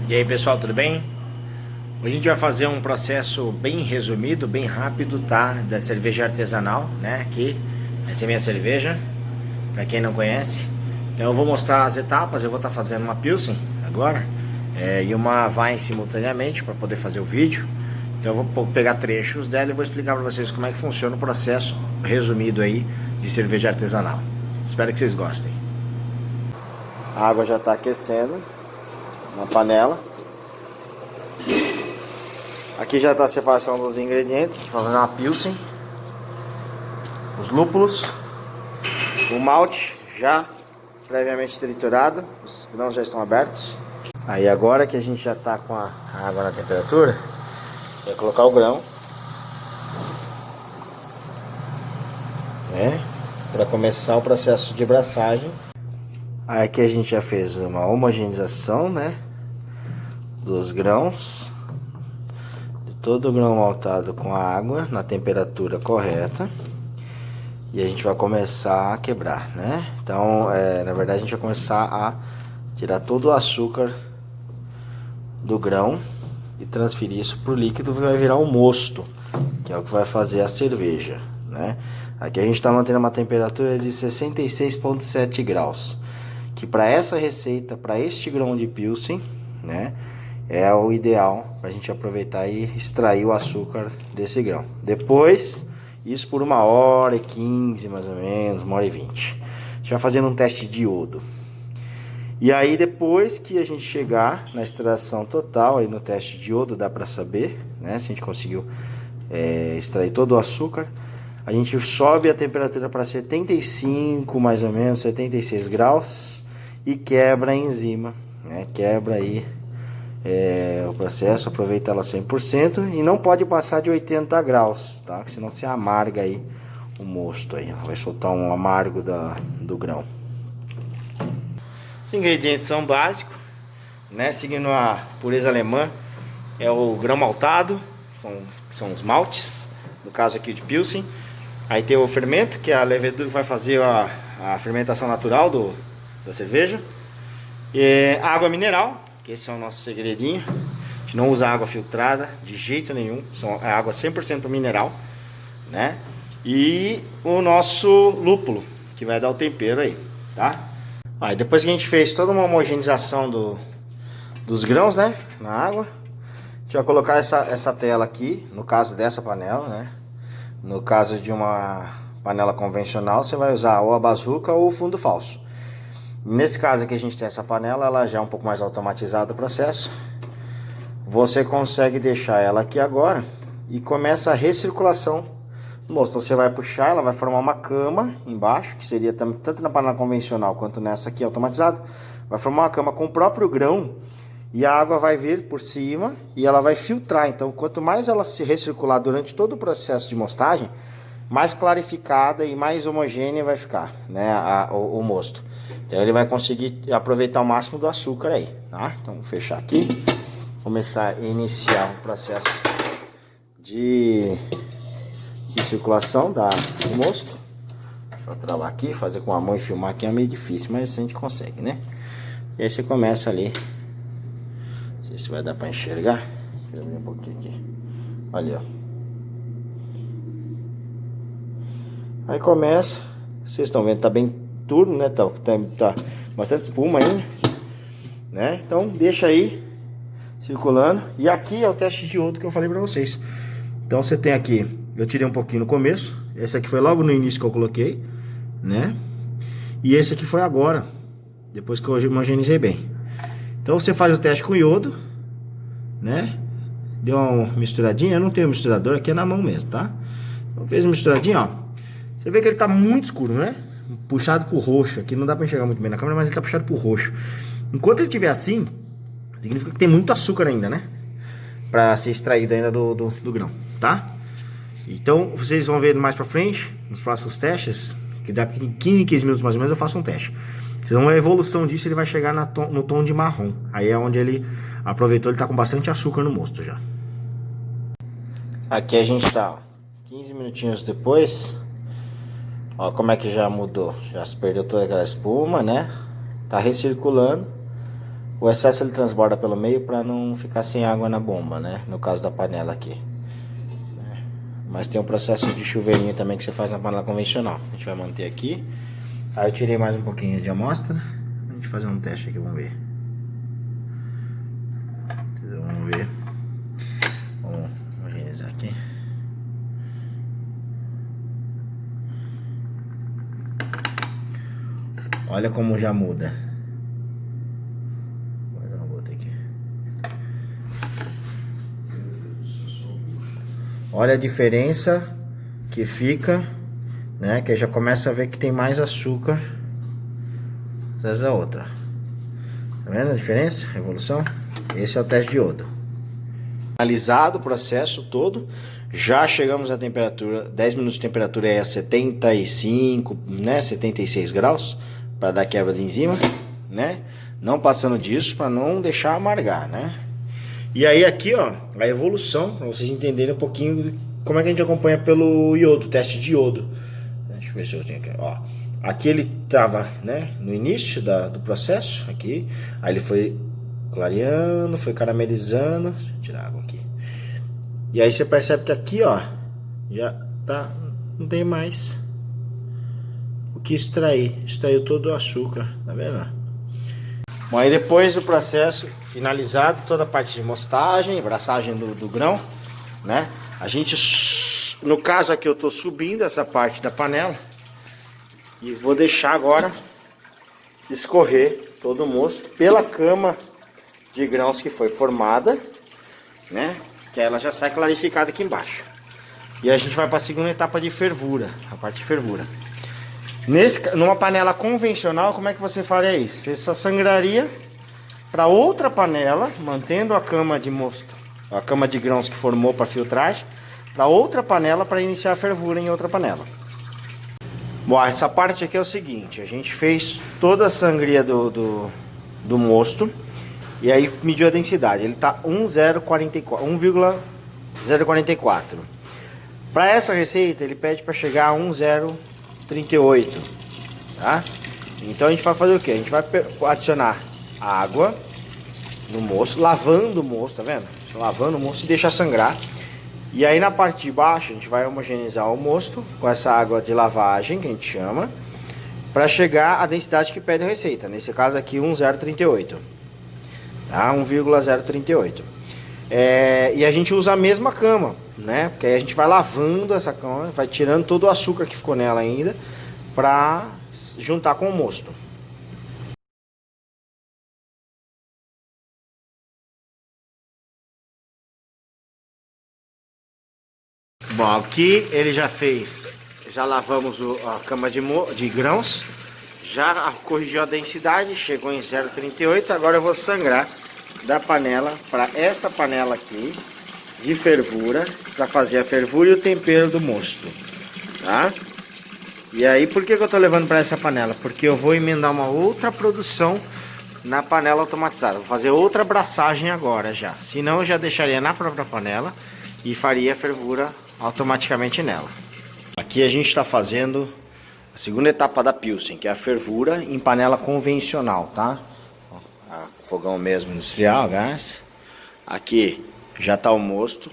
E aí pessoal, tudo bem? Hoje a gente vai fazer um processo bem resumido, bem rápido, tá? Da cerveja artesanal, né? Aqui, essa é a minha cerveja, para quem não conhece. Então eu vou mostrar as etapas, eu vou estar fazendo uma Pilsen agora e uma Weiss simultaneamente para poder fazer o vídeo. Então eu vou pegar trechos dela e vou explicar para vocês como é que funciona o processo resumido aí de cerveja artesanal. Espero que vocês gostem. A água já está aquecendo na panela. Aqui já está a separação dos ingredientes. A gente vai fazer uma Pilsen. Os lúpulos, o malte já previamente triturado, os grãos já estão abertos. Aí agora que a gente já está com a água na temperatura, vai colocar o grão, né, para começar o processo de braçagem. Aí aqui a gente já fez uma homogeneização, né, dos grãos, de todo o grão maltado com a água na temperatura correta. E a gente vai começar a quebrar, né? Então, na verdade a gente vai começar a tirar todo o açúcar do grão e transferir isso para o líquido, que vai virar o mosto, que é o que vai fazer a cerveja, né? Aqui a gente está mantendo uma temperatura de 66,7 graus, que para essa receita, para este grão de Pilsen, né, é o ideal para a gente aproveitar e extrair o açúcar desse grão. Depois, isso por 1h15 mais ou menos, 1h20. A gente vai fazendo um teste de iodo. E aí depois que a gente chegar na extração total, aí no teste de iodo dá para saber, né, se a gente conseguiu extrair todo o açúcar. A gente sobe a temperatura para 75 mais ou menos, 76 graus e quebra a enzima, né, quebra aí o processo, aproveita ela 100% e não pode passar de 80 graus, tá? Porque senão você amarga aí o mosto aí, vai soltar um amargo do grão. Os ingredientes são básicos, né? Seguindo a pureza alemã, é o grão maltado, são os maltes, no caso aqui de Pilsen. Aí tem o fermento, que é a levedura que vai fazer a fermentação natural da cerveja. E água mineral, que esse é o nosso segredinho. A gente não usa água filtrada de jeito nenhum, é água 100% mineral, né? E o nosso lúpulo, que vai dar o tempero aí, tá? Aí depois que a gente fez toda uma homogeneização dos grãos, né, na água, a gente vai colocar essa tela aqui, no caso dessa panela, né? No caso de uma panela convencional, você vai usar ou a bazuca ou o fundo falso. Nesse caso aqui a gente tem essa panela, ela já é um pouco mais automatizada o processo. Você consegue deixar ela aqui agora e começa a recirculação do mosto. Então você vai puxar, ela vai formar uma cama embaixo, que seria tanto na panela convencional quanto nessa aqui automatizada. Vai formar uma cama com o próprio grão e a água vai vir por cima e ela vai filtrar. Então quanto mais ela se recircular durante todo o processo de mostagem, mais clarificada e mais homogênea vai ficar, né, o mosto. Então ele vai conseguir aproveitar o máximo do açúcar aí, tá? Então vou fechar aqui, começar a iniciar o processo de circulação do mosto. Deixa eu travar aqui, fazer com a mão e filmar aqui é meio difícil, mas a gente consegue, né? E aí você começa ali, não sei se vai dar para enxergar, deixa eu abrir um pouquinho aqui, olha, ó. Aí começa, vocês estão vendo, tá bem turno, né? Tá bastante espuma ainda, né? Então deixa aí circulando. E aqui é o teste de iodo que eu falei pra vocês. Então você tem aqui, eu tirei um pouquinho no começo. Esse aqui foi logo no início que eu coloquei, né? E esse aqui foi agora, depois que eu homogeneizei bem. Então você faz o teste com iodo, né? Deu uma misturadinha, eu não tenho misturador, aqui é na mão mesmo, tá? Então fez uma misturadinha, ó. Você vê que ele tá muito escuro, né? Puxado pro roxo. Aqui não dá pra enxergar muito bem na câmera, mas ele tá puxado pro roxo. Enquanto ele estiver assim, significa que tem muito açúcar ainda, né? Pra ser extraído ainda do grão, tá? Então, vocês vão ver mais pra frente, nos próximos testes, que daqui 15 minutos mais ou menos eu faço um teste. Vocês vão ver a evolução disso, ele vai chegar no tom de marrom. Aí é onde ele aproveitou, ele tá com bastante açúcar no mosto já. Aqui a gente tá, ó, 15 minutinhos depois. Ó, como é que já mudou, já se perdeu toda aquela espuma, né? Tá recirculando O excesso ele transborda pelo meio para não ficar sem água na bomba, né? No caso da panela aqui. Mas tem um processo de chuveirinho também que você faz na panela convencional. A gente vai manter aqui. Aí eu tirei mais um pouquinho de amostra. A gente fazer um teste aqui, vamos ver. Vamos ver. Vamos organizar aqui. Olha como já muda. Olha a diferença que fica, né? Que já começa a ver que tem mais açúcar. Essa é a outra. Tá vendo a diferença? A evolução? Esse é o teste de iodo. Analisado o processo todo, já chegamos à temperatura, 10 minutos de temperatura é a 75, né? 76 graus, para dar quebra de enzima, né? Não passando disso para não deixar amargar, né? E aí aqui, ó, a evolução, para vocês entenderem um pouquinho como é que a gente acompanha pelo iodo, teste de iodo. Deixa eu ver se eu tenho aqui, ó. Aqui ele tava, né, no início do processo, aqui. Aí ele foi clareando, foi caramelizando. Deixa eu tirar a água aqui. E aí você percebe que aqui, ó, já tá, não tem mais o que extrair. Extraiu todo o açúcar, tá vendo? Bom, aí depois do processo finalizado, toda a parte de mostagem, braçagem do grão, né? A gente, no caso aqui eu tô subindo essa parte da panela e vou deixar agora escorrer todo o mosto pela cama de grãos que foi formada, né? Que ela já sai clarificada aqui embaixo. E a gente vai para a segunda etapa de fervura, a parte de fervura. Numa panela convencional, como é que você faria isso? Você só sangraria para outra panela, mantendo a cama de mosto, a cama de grãos que formou para filtragem, para outra panela para iniciar a fervura em outra panela. Bom, essa parte aqui é o seguinte: a gente fez toda a sangria do mosto e aí mediu a densidade. Ele está 1,044. Para essa receita ele pede para chegar a 1,038, tá? Então a gente vai fazer o que? A gente vai adicionar água no mosto, lavando o mosto, tá vendo? Lavando o mosto e deixar sangrar. E aí na parte de baixo a gente vai homogeneizar o mosto com essa água de lavagem que a gente chama, para chegar à densidade que pede a receita. Nesse caso aqui 1,038, tá? 1,038. E a gente usa a mesma cama, né? Porque aí a gente vai lavando essa cama, vai tirando todo o açúcar que ficou nela ainda, para juntar com o mosto. Bom, aqui ele já fez, já lavamos a cama de grãos, já corrigiu a densidade, chegou em 0,38. Agora eu vou sangrar da panela para essa panela aqui de fervura, para fazer a fervura e o tempero do mosto, tá? E aí, por que eu tô levando para essa panela? Porque eu vou emendar uma outra produção na panela automatizada. Vou fazer outra braçagem agora já. Senão eu já deixaria na própria panela e faria a fervura automaticamente nela. Aqui a gente está fazendo a segunda etapa da Pilsen, que é a fervura em panela convencional, tá? Fogão mesmo industrial, gás. Aqui já está o mosto,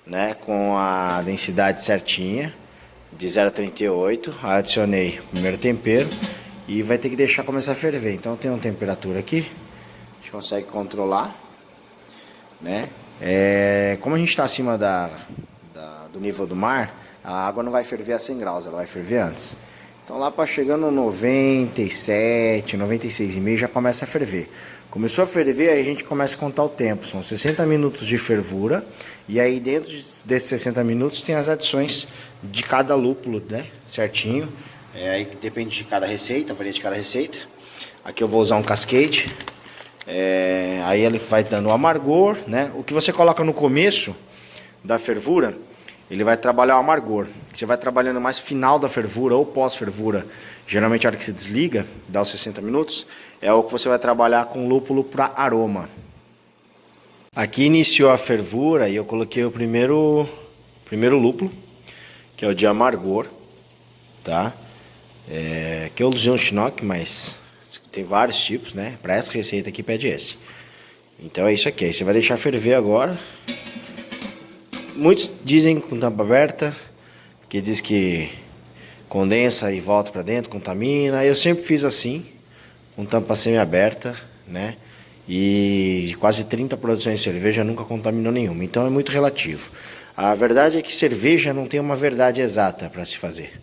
né, com a densidade certinha de 0,38. Adicionei o primeiro tempero e vai ter que deixar começar a ferver. Então tem uma temperatura aqui, a gente consegue controlar, né? Como a gente está acima do nível do mar, a água não vai ferver a 100 graus, ela vai ferver antes. Então lá para chegando no 97, 96,5 já começa a ferver. Começou a ferver, aí a gente começa a contar o tempo. São 60 minutos de fervura. E aí dentro desses 60 minutos tem as adições de cada lúpulo, né? Certinho. Aí depende de cada receita, varia de cada receita. Aqui eu vou usar um cascade. Aí ele vai dando o amargor, né? O que você coloca no começo da fervura, ele vai trabalhar o amargor. Você vai trabalhando mais final da fervura ou pós-fervura. Geralmente a hora que você desliga, dá os 60 minutos, é o que você vai trabalhar com lúpulo para aroma. Aqui iniciou a fervura e eu coloquei o primeiro lúpulo, que é o de amargor, tá? Que eu usei um Schnock, mas Tem vários tipos, né? Para essa receita aqui pede esse. Então é isso aqui. Aí você vai deixar ferver agora. Muitos dizem com tampa aberta, que diz que condensa e volta para dentro, contamina. Eu sempre fiz assim, com tampa semi-aberta, né? E de quase 30 produções de cerveja nunca contaminou nenhuma. Então é muito relativo. A verdade é que cerveja não tem uma verdade exata para se fazer.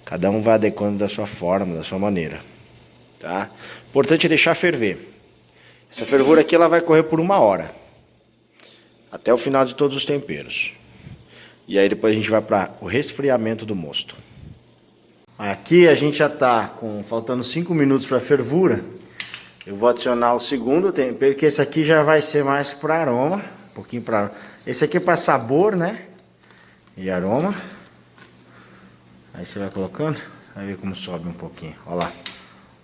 Cada um vai adequando da sua forma, da sua maneira. Tá? Importante é deixar ferver. Essa fervura aqui ela vai correr por 1 hora. Até o final de todos os temperos. E aí depois a gente vai para o resfriamento do mosto. Aqui a gente já está faltando 5 minutos para a fervura. Eu vou adicionar o segundo tempero, que esse aqui já vai ser mais para aroma. Um pouquinho para. Esse aqui é para sabor, né? E aroma. Aí você vai colocando. Vai ver como sobe um pouquinho. Olha lá.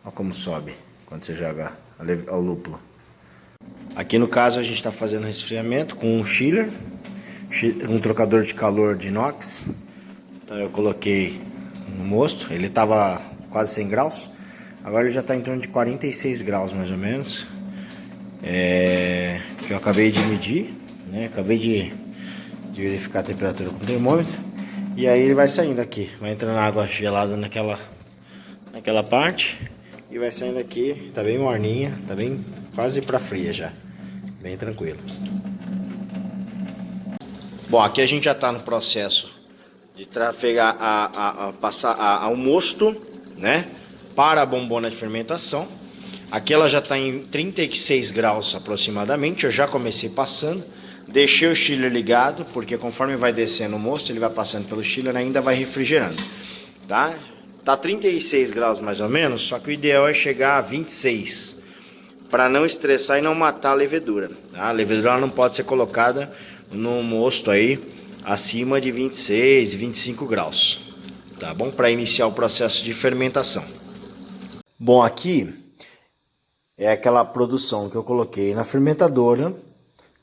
Olha como sobe quando você joga o lúpulo. Aqui no caso a gente está fazendo resfriamento com um chiller. Um trocador de calor de inox. Então eu coloquei no mosto. Ele estava quase 100 graus. Agora ele já está em torno de 46 graus mais ou menos. Que eu acabei de medir, né? Acabei de verificar a temperatura com o termômetro. E aí ele vai saindo aqui. Vai entrando água gelada naquela parte. E vai saindo aqui. Tá bem morninha. Tá bem quase para fria já. Bem tranquilo. Bom, aqui a gente já está no processo de trafegar passar o mosto, né? Para a bombona de fermentação. Aqui ela já está em 36 graus aproximadamente. Eu já comecei passando. Deixei o chiller ligado, porque conforme vai descendo o mosto, ele vai passando pelo chiller e ainda vai refrigerando. Tá? Tá 36 graus mais ou menos, só que o ideal é chegar a 26. Para não estressar e não matar a levedura. Tá? A levedura ela não pode ser colocada no mosto aí acima de 26, 25 graus. Tá bom? Para iniciar o processo de fermentação. Bom, aqui é aquela produção que eu coloquei na fermentadora,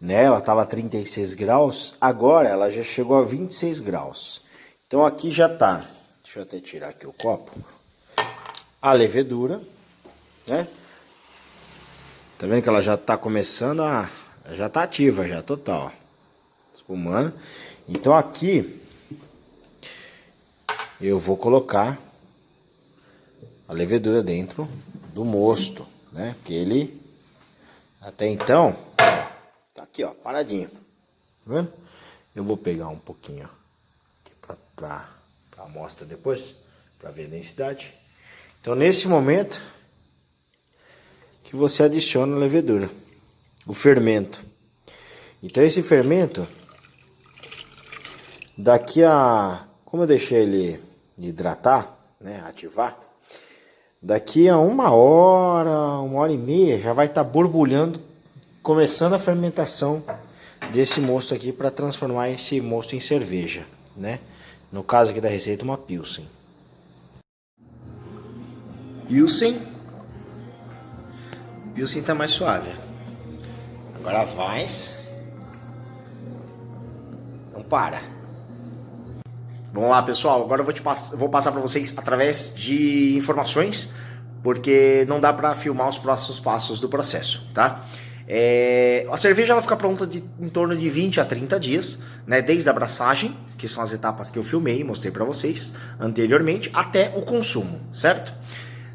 né? Ela estava a 36 graus, agora ela já chegou a 26 graus. Então aqui já tá, deixa eu até tirar aqui o copo, a levedura, né? Tá vendo que ela já tá começando já tá ativa já, total, espumando. Então aqui eu vou colocar a levedura dentro do mosto, né? Porque ele até então tá aqui, ó, paradinho. Tá vendo? Eu vou pegar um pouquinho aqui pra amostra depois, para ver a densidade. Então nesse momento que você adiciona a levedura, o fermento. Então esse fermento daqui como eu deixei ele hidratar, né, ativar, daqui a 1 hora e meia já vai estar borbulhando, começando a fermentação desse mosto aqui para transformar esse mosto em cerveja, né? No caso aqui da receita, uma Pilsen. Pilsen tá mais suave. Agora vai. Não para. Vamos lá, pessoal. Agora eu vou passar para vocês através de informações, porque não dá para filmar os próximos passos do processo, tá? A cerveja ela fica pronta em torno de 20 a 30 dias, né? Desde a abraçagem, que são as etapas que eu filmei e mostrei para vocês anteriormente, até o consumo, certo?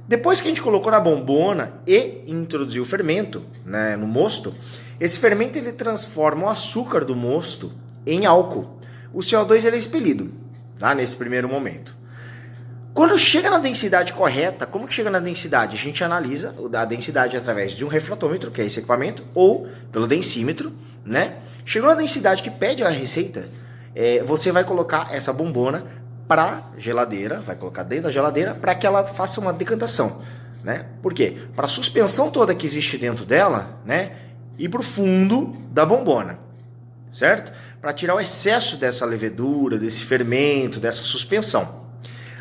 Depois que a gente colocou na bombona e introduziu o fermento, né, no mosto, esse fermento ele transforma o açúcar do mosto em álcool. O CO2 ele é expelido, tá? Nesse primeiro momento. Quando chega na densidade correta, como que chega na densidade? A gente analisa a densidade através de um refratômetro, que é esse equipamento, ou pelo densímetro, né? Chegou na densidade que pede a receita, você vai colocar essa bombona para geladeira, vai colocar dentro da geladeira para que ela faça uma decantação, né? Por quê? Para a suspensão toda que existe dentro dela, né, ir para o fundo da bombona, certo? Para tirar o excesso dessa levedura, desse fermento, dessa suspensão.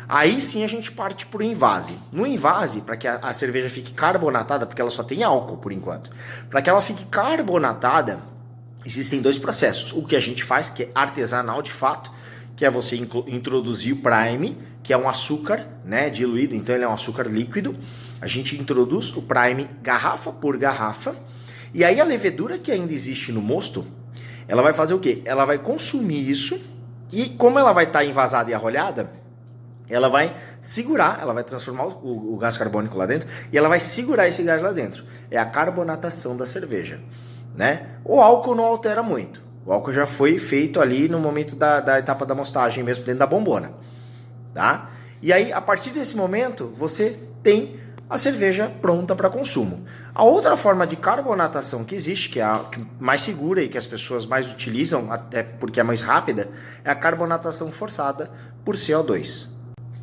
Aí sim a gente parte para o invase. No invase, para que a cerveja fique carbonatada, porque ela só tem álcool por enquanto, para que ela fique carbonatada, existem dois processos. O que a gente faz, que é artesanal de fato, que é você introduzir o Prime, que é um açúcar, né, diluído, então ele é um açúcar líquido. A gente introduz o Prime garrafa por garrafa, e aí a levedura que ainda existe no mosto, ela vai fazer o quê? Ela vai consumir isso, e como ela vai estar envasada e arrolhada, ela vai segurar, ela vai transformar o gás carbônico lá dentro, e ela vai segurar esse gás lá dentro. É a carbonatação da cerveja, né? O álcool não altera muito. O álcool já foi feito ali no momento da etapa da mostagem mesmo, dentro da bombona, tá? E aí, a partir desse momento, você tem a cerveja pronta para consumo. A outra forma de carbonatação que existe, que é a mais segura e que as pessoas mais utilizam, até porque é mais rápida, é a carbonatação forçada por CO2.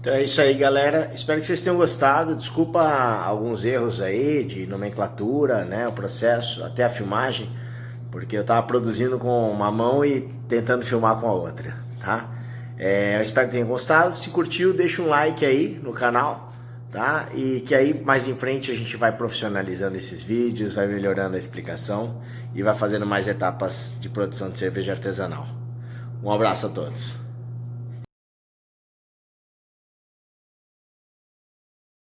Então é isso aí, galera. Espero que vocês tenham gostado. Desculpa alguns erros aí de nomenclatura, né, o processo, até a filmagem, porque eu tava produzindo com uma mão e tentando filmar com a outra, tá? Eu espero que tenham gostado. Se curtiu, deixa um like aí no canal, tá? E que aí mais em frente a gente vai profissionalizando esses vídeos, vai melhorando a explicação e vai fazendo mais etapas de produção de cerveja artesanal. Um abraço a todos.